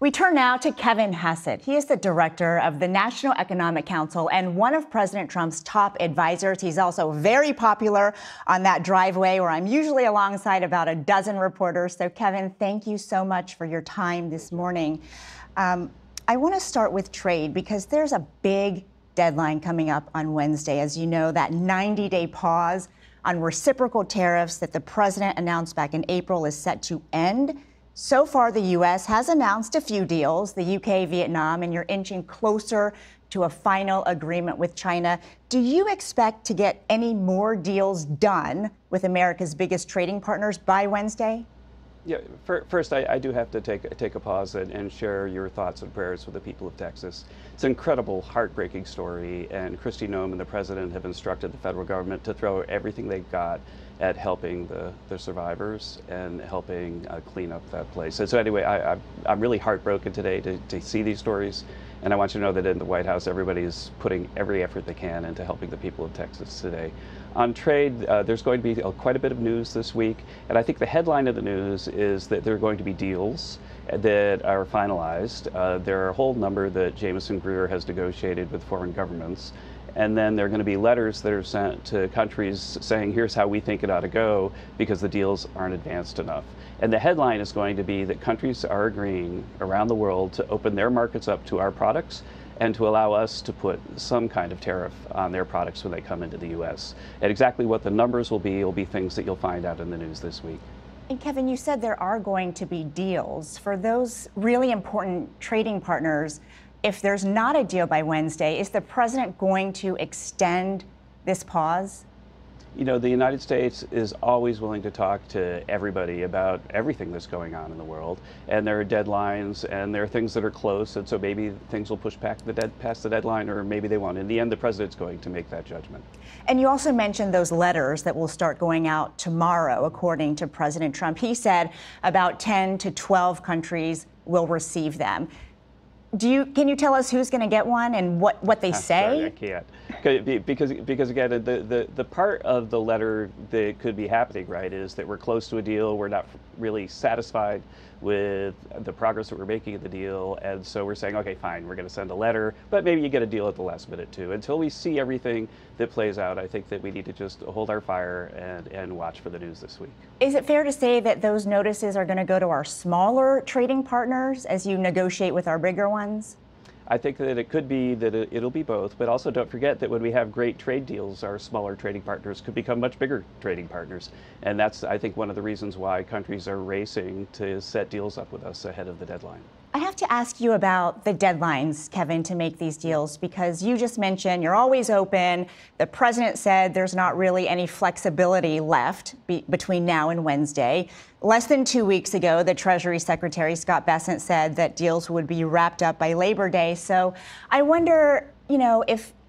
We turn now to Kevin Hassett. He is the director of the National Economic Council and one of President Trump's top advisors. He's also very popular on that driveway where I'm usually alongside about a dozen reporters. So, Kevin, thank you so much for your time this morning. I want to start with trade because there's a big deadline coming up on Wednesday. As you know, that 90-day pause on reciprocal tariffs that the president announced back in April is set to end. So far, the U.S. has announced a few deals, the U.K., Vietnam, and you're inching closer to a final agreement with China. Do you expect to get any more deals done with America's biggest trading partners by Wednesday? Yeah, first, I do have to take a pause and share your thoughts and prayers with the people of Texas. It's an incredible, heartbreaking story, and Kristi Noem and the president have instructed the federal government to throw everything they've got at helping the survivors and helping clean up that place. So anyway, I'm really heartbroken today to see these stories, and I want you to know that in the White House, everybody is putting every effort they can into helping the people of Texas today. On trade, there's going to be quite a bit of news this week, and I think the headline of the news is that there are going to be deals that are finalized. There are a whole number that Jamieson Greer has negotiated with foreign governments, and then there are going to be letters that are sent to countries saying, here's how we think it ought to go, because the deals aren't advanced enough. And the headline is going to be that countries are agreeing around the world to open their markets up to our products and to allow us to put some kind of tariff on their products when they come into the U.S. And exactly what the numbers will be things that you'll find out in the news this week. And Kevin, you said there are going to be deals. For those really important trading partners, if there's not a deal by Wednesday, is the president going to extend this pause? You know, the United States is always willing to talk to everybody about everything that's going on in the world. And there are deadlines and there are things that are close. And so maybe things will push back past the deadline, or maybe they won't. In the end, the president's going to make that judgment. And you also mentioned those letters that will start going out tomorrow, according to President Trump. He said about 10 to 12 countries will receive them. Can you tell us who's going to get one and what they say? Sorry, I can't. Because again, the part of the letter that could be happening, right, is that we're close to a deal. We're not really satisfied with the progress that we're making in the deal. And so we're saying, okay, fine, we're going to send a letter, but maybe you get a deal at the last minute too. Until we see everything that plays out, I think that we need to just hold our fire and watch for the news this week. Is it fair to say that those notices are going to go to our smaller trading partners as you negotiate with our bigger ones? I think that it could be that it'll be both, but also don't forget that when we have great trade deals, our smaller trading partners could become much bigger trading partners. And that's, I think, one of the reasons why countries are racing to set deals up with us ahead of the deadline. I have to ask you about the deadlines, Kevin, to make these deals, because you just mentioned you're always open. The president said there's not really any flexibility left between now and Wednesday. Less than 2 weeks ago, the Treasury Secretary, Scott Bessent, said that deals would be wrapped up by Labor Day. So I wonder,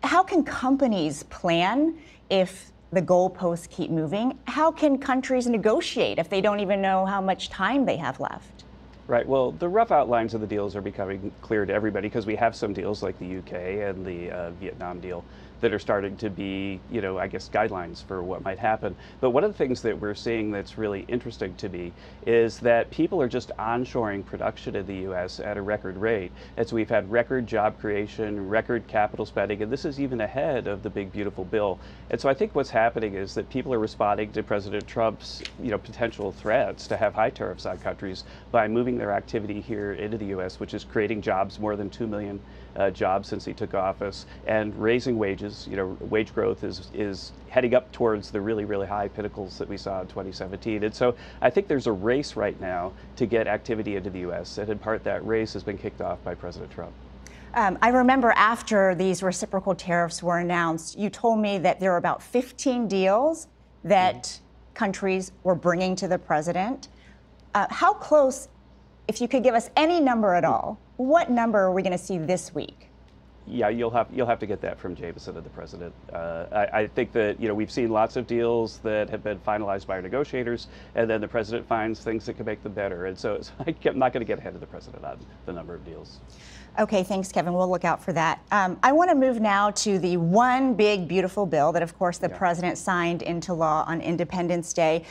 how can companies plan if the goalposts keep moving? How can countries negotiate if they don't even know how much time they have left? Right. Well, the rough outlines of the deals are becoming clear to everybody because we have some deals like the UK and the Vietnam deal that are starting to be, I guess, guidelines for what might happen. But one of the things that we're seeing that's really interesting to me is that people are just onshoring production in the U.S. at a record rate. And so we've had record job creation, record capital spending, and this is even ahead of the big, beautiful bill. And so I think what's happening is that people are responding to President Trump's, potential threats to have high tariffs on countries by moving their activity here into the U.S., which is creating jobs, more than 2 million jobs since he took office, and raising wages. Wage growth is heading up towards the really, really high pinnacles that we saw in 2017. And so I think there's a race right now to get activity into the U.S., and in part that race has been kicked off by President Trump. I remember after these reciprocal tariffs were announced, you told me that there were about 15 deals that countries were bringing to the president. How close, if you could give us any number at all, what number are we going to see this week? Yeah, you'll have to get that from Jamieson and the president. I think that we've seen lots of deals that have been finalized by our negotiators, and then the president finds things that can make them better. And so I'm not going to get ahead of the president on the number of deals. Okay, thanks, Kevin. We'll look out for that. I want to move now to the one big, beautiful bill that, of course, the president signed into law on Independence Day.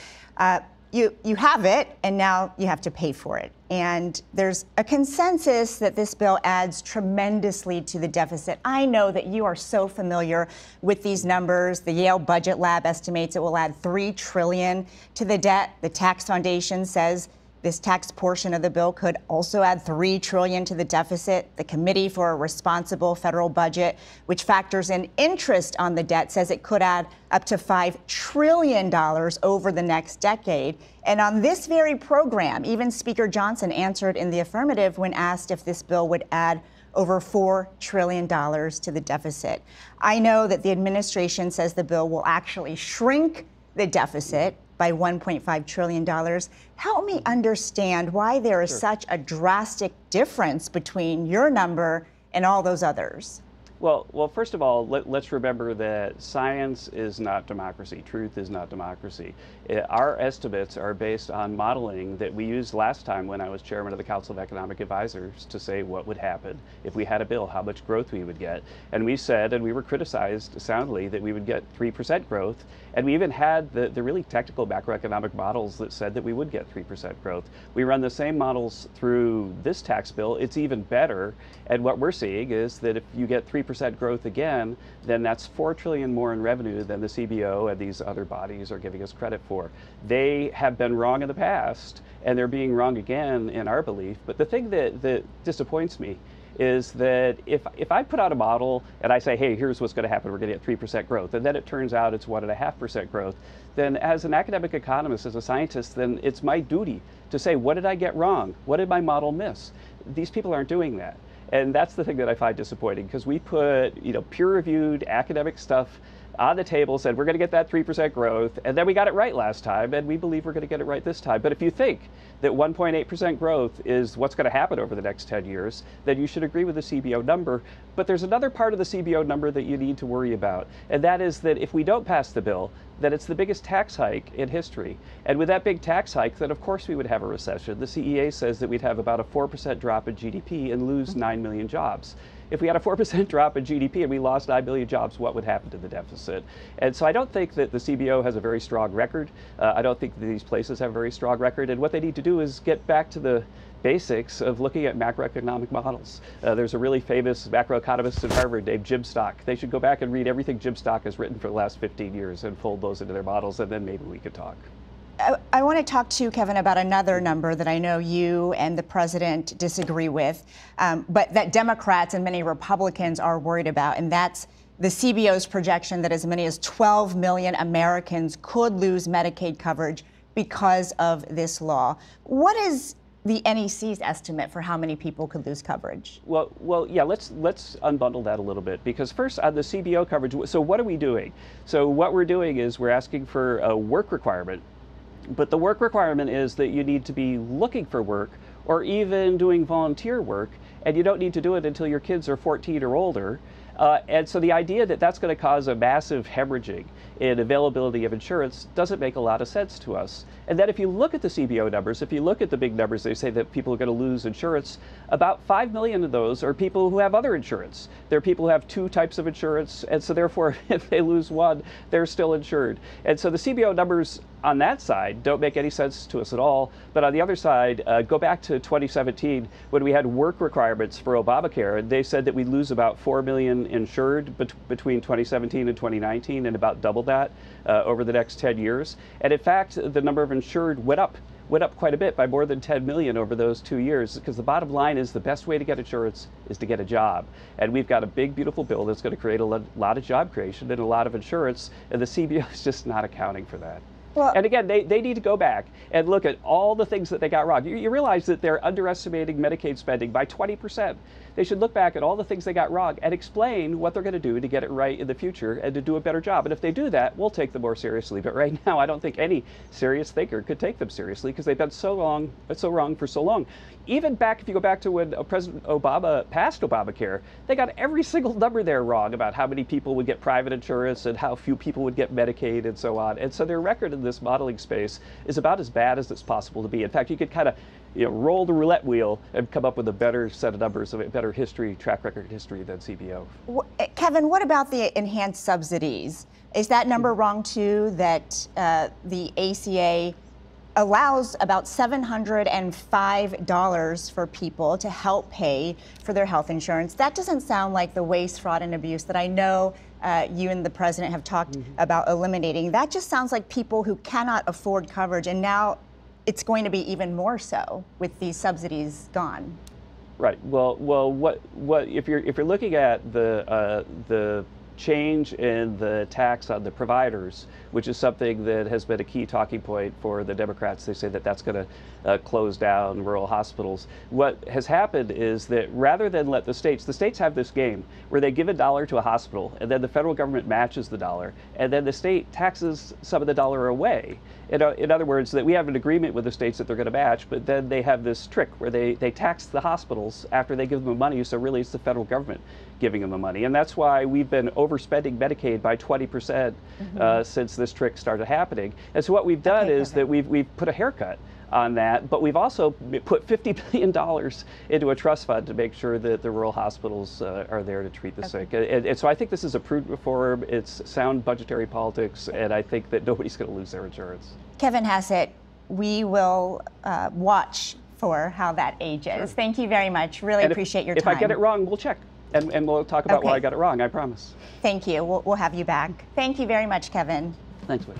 you have it, and now you have to pay for it. And there's a consensus that this bill adds tremendously to the deficit. I know that you are so familiar with these numbers. The Yale Budget Lab estimates it will add $3 trillion to the debt. The Tax Foundation says this tax portion of the bill could also add $3 trillion to the deficit. The Committee for a Responsible Federal Budget, which factors in interest on the debt, says it could add up to $5 trillion over the next decade. And on this very program, even Speaker Johnson answered in the affirmative when asked if this bill would add over $4 trillion to the deficit. I know that the administration says the bill will actually shrink the deficit by $1.5 trillion. Help me understand why there is such a drastic difference between your number and all those others. Well, first of all, let's remember that science is not democracy. Truth is not democracy. Our estimates are based on modeling that we used last time when I was chairman of the Council of Economic Advisors to say what would happen if we had a bill, how much growth we would get. And we said, and we were criticized soundly, that we would get 3% growth. And we even had the really technical macroeconomic models that said that we would get 3% growth. We run the same models through this tax bill. It's even better. And what we're seeing is that if you get 3% growth again, then that's $4 trillion more in revenue than the CBO and these other bodies are giving us credit for. They have been wrong in the past, and they're being wrong again in our belief. But the thing that disappoints me is that if I put out a model and I say, hey, here's what's going to happen, we're going to get 3% growth, and then it turns out it's 1.5% growth, then as an academic economist, as a scientist, then it's my duty to say, what did I get wrong? What did my model miss? These people aren't doing that. And that's the thing that I find disappointing, because we put, peer-reviewed academic stuff on the table, said we're going to get that 3% growth, and then we got it right last time, and we believe we're going to get it right this time. But if you think that 1.8% growth is what's going to happen over the next 10 years, then you should agree with the CBO number. But there's another part of the CBO number that you need to worry about, and that is that if we don't pass the bill, that it's the biggest tax hike in history. And with that big tax hike, then of course we would have a recession. The CEA says that we'd have about a 4% drop in GDP and lose 9 million jobs. If we had a 4% drop in GDP and we lost 9 million jobs, what would happen to the deficit? And so I don't think that the CBO has a very strong record. I don't think that these places have a very strong record. And what they need to do is get back to the basics of looking at macroeconomic models. There's a really famous macroeconomist at Harvard named Jim Stock. They should go back and read everything Jim Stock has written for the last 15 years and fold those into their models, and then maybe we could talk. I want to talk to you, Kevin, about another number that I know you and the president disagree with, but that Democrats and many Republicans are worried about, and that's the CBO's projection that as many as 12 million Americans could lose Medicaid coverage because of this law. What is the NEC's estimate for how many people could lose coverage? Well, yeah, let's unbundle that a little bit, because first on the CBO coverage, so what are we doing? So what we're doing is we're asking for a work requirement. But the work requirement is that you need to be looking for work or even doing volunteer work, and you don't need to do it until your kids are 14 or older. And so the idea that that's going to cause a massive hemorrhaging in availability of insurance doesn't make a lot of sense to us. And then if you look at the CBO numbers, if you look at the big numbers, they say that people are going to lose insurance. About 5 million of those are people who have other insurance. They're people who have 2 types of insurance, and so therefore if they lose one, they're still insured. And so the CBO numbers on that side don't make any sense to us at all. But on the other side, go back to 2017 when we had work requirements for Obamacare, and they said that we'd lose about 4 million insured between 2017 and 2019, and about double that over the next 10 years. And in fact, the number of insured went up quite a bit, by more than 10 million over those 2 years, because the bottom line is the best way to get insurance is to get a job. And we've got a big, beautiful bill that's going to create a lot of job creation and a lot of insurance, and the CBO is just not accounting for that. Well, and again, they need to go back and look at all the things that they got wrong. You realize that they're underestimating Medicaid spending by 20%. They should look back at all the things they got wrong and explain what they're going to do to get it right in the future and to do a better job. And if they do that, we'll take them more seriously. But right now, I don't think any serious thinker could take them seriously, because they've been so wrong for so long. Even back, if you go back to when President Obama passed Obamacare, they got every single number there wrong about how many people would get private insurance and how few people would get Medicaid and so on. And so their record in this modeling space is about as bad as it's possible to be. In fact, you could kind of roll the roulette wheel and come up with a better set of numbers, a better track record history than CBO. Kevin, what about the enhanced subsidies? Is that number wrong too, that the ACA allows about $705 for people to help pay for their health insurance. That doesn't sound like the waste, fraud, and abuse that I know you and the president have talked about eliminating. That just sounds like people who cannot afford coverage, and now it's going to be even more so with these subsidies gone. Right. Well, what if you're looking at the change in the tax on the providers, which is something that has been a key talking point for the Democrats. They say that that's going to close down rural hospitals. What has happened is that rather than let the states have this game where they give $1 to a hospital and then the federal government matches the dollar and then the state taxes some of the dollar away. In other words, that we have an agreement with the states that they're going to match, but then they have this trick where they tax the hospitals after they give them the money, so really it's the federal government giving them the money. And that's why we've been overspending Medicaid by 20% since this trick started happening. And so what we've done is that we've put a haircut on that, but we've also put $50 billion into a trust fund to make sure that the rural hospitals are there to treat the sick. And so I think this is a prudent reform. It's sound budgetary politics, and I think that nobody's going to lose their insurance. Kevin Hassett, we will watch for how that ages. Sure. Thank you very much. Really appreciate your time. If I get it wrong, we'll check. And we'll talk about why I got it wrong, I promise. Thank you. We'll have you back. Thank you very much, Kevin. Thanks, Whit.